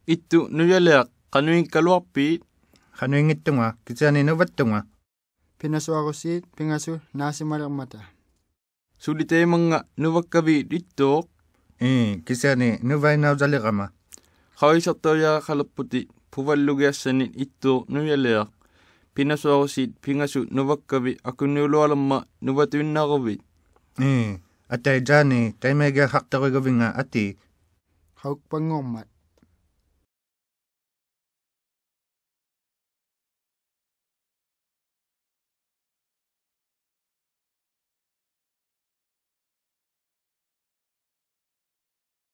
Itu nuyaleak kanuing kaluapit. Kanuing itunga, kisani nubatunga. Pinasu ako sit, pingasu nasi mata. Sulite mga nubakabi dito. Kisani nubay na udaligama. Kawisato ya kalaputi puvallugiassanit itu nuyaleak. Pinasu ako sit, pingasu nubakabi ako nulualamma nubatuinnakubit. Atay jani, tay mega hakta ko gawin nga ati. Hauk pangomat.